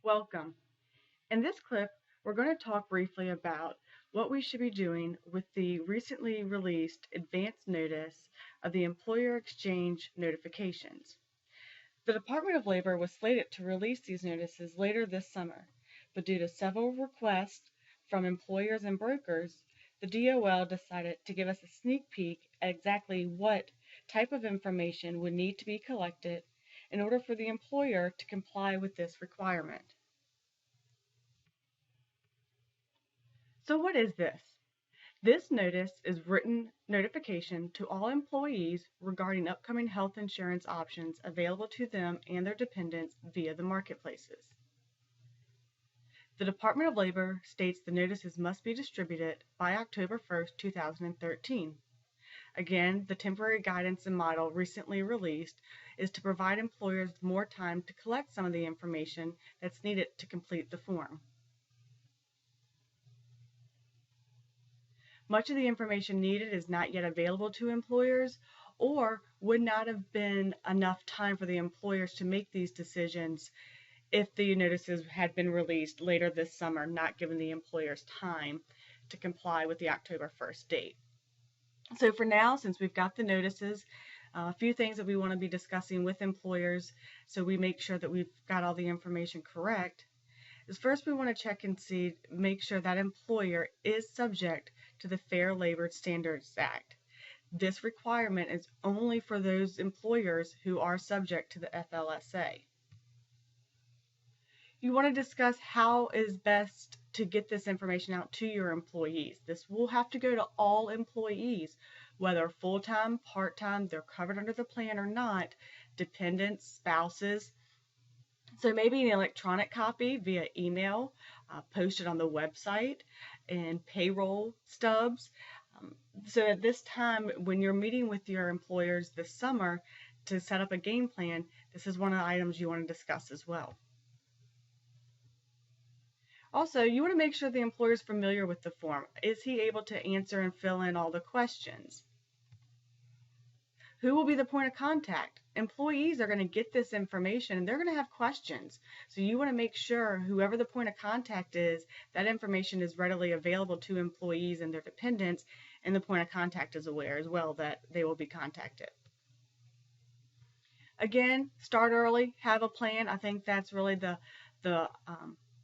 Welcome. In this clip, we're going to talk briefly about what we should be doing with the recently released advance notice of the employer exchange notifications. The Department of Labor was slated to release these notices later this summer, but due to several requests from employers and brokers, the DOL decided to give us a sneak peek at exactly what type of information would need to be collected in order for the employer to comply with this requirement. So what is this? This notice is written notification to all employees regarding upcoming health insurance options available to them and their dependents via the marketplaces. The Department of Labor states the notices must be distributed by October 1st, 2013. Again, the temporary guidance and model recently released is to provide employers more time to collect some of the information that's needed to complete the form. Much of the information needed is not yet available to employers or would not have been enough time for the employers to make these decisions if the notices had been released later this summer, not giving the employers time to comply with the October 1st date. So for now, since we've got the notices, a few things that we want to be discussing with employers so we make sure that we've got all the information correct is first we want to check and see, make sure that employer is subject to the Fair Labor Standards Act. This requirement is only for those employers who are subject to the FLSA. You want to discuss how is best to get this information out to your employees. This will have to go to all employees, whether full-time, part-time, they're covered under the plan or not, dependents, spouses. So maybe an electronic copy via email, posted on the website, and payroll stubs. So at this time, when you're meeting with your employers this summer to set up a game plan, this is one of the items you want to discuss as well. Also, you want to make sure the employer is familiar with the form. Is he able to answer and fill in all the questions? Who will be the point of contact? Employees are going to get this information and they're going to have questions. So you want to make sure whoever the point of contact is, that information is readily available to employees and their dependents, and the point of contact is aware as well that they will be contacted. Again, start early, have a plan. I think that's really the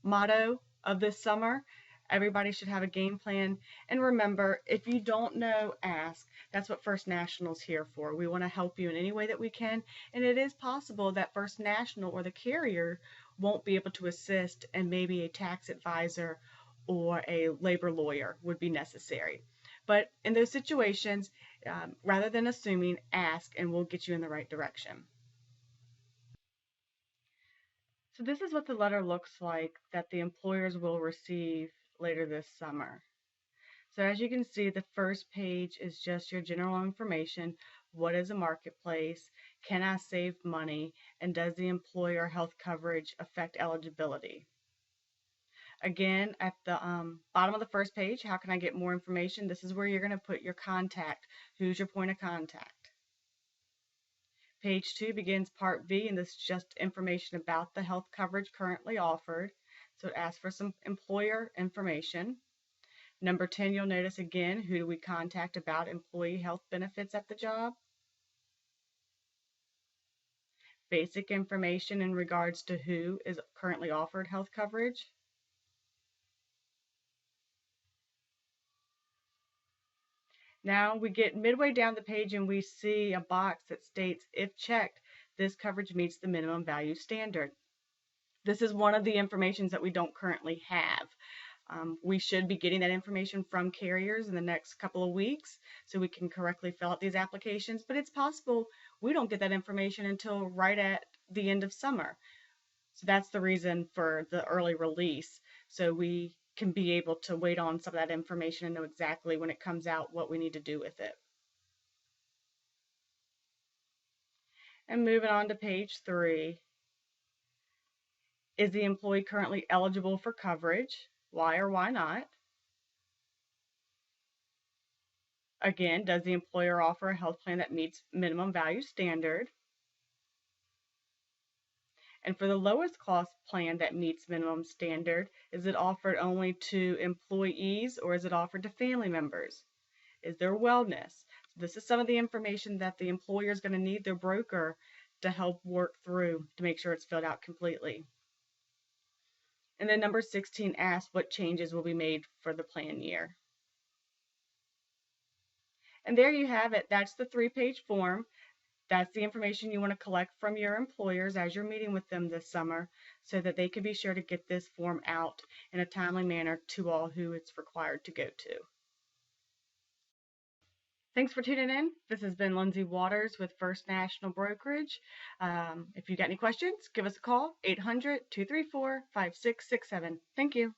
motto of this summer. Everybody should have a game plan. And remember, if you don't know, ask. That's what First National is here for. We want to help you in any way that we can. And it is possible that First National or the carrier won't be able to assist, and maybe a tax advisor or a labor lawyer would be necessary. But in those situations, rather than assuming, ask and we'll get you in the right direction. So this is what the letter looks like that the employers will receive later this summer. So as you can see, the first page is just your general information. What is a marketplace? Can I save money? And does the employer health coverage affect eligibility? Again, at the bottom of the first page, how can I get more information? This is where you're going to put your contact. Who's your point of contact? Page 2 begins Part B, and this is just information about the health coverage currently offered. So it asks for some employer information. Number 10, you'll notice again, who do we contact about employee health benefits at the job? Basic information in regards to who is currently offered health coverage. Now we get midway down the page and we see a box that states, if checked, this coverage meets the minimum value standard. This is one of the informations that we don't currently have. We should be getting that information from carriers in the next couple of weeks so we can correctly fill out these applications, but it's possible we don't get that information until right at the end of summer. So that's the reason for the early release, so we can be able to wait on some of that information and know exactly when it comes out what we need to do with it. And moving on to page 3, is the employee currently eligible for coverage? Why or why not? Again, does the employer offer a health plan that meets minimum value standard? And for the lowest cost plan that meets minimum standard, is it offered only to employees or is it offered to family members? Is there wellness? This is some of the information that the employer is going to need their broker to help work through to make sure it's filled out completely. And then number 16 asks what changes will be made for the plan year. And there you have it. That's the 3-page form. That's the information you want to collect from your employers as you're meeting with them this summer so that they can be sure to get this form out in a timely manner to all who it's required to go to. Thanks for tuning in. This has been Lindsay Waters with First National Brokerage. If you got any questions, give us a call, 800-234-5667. Thank you.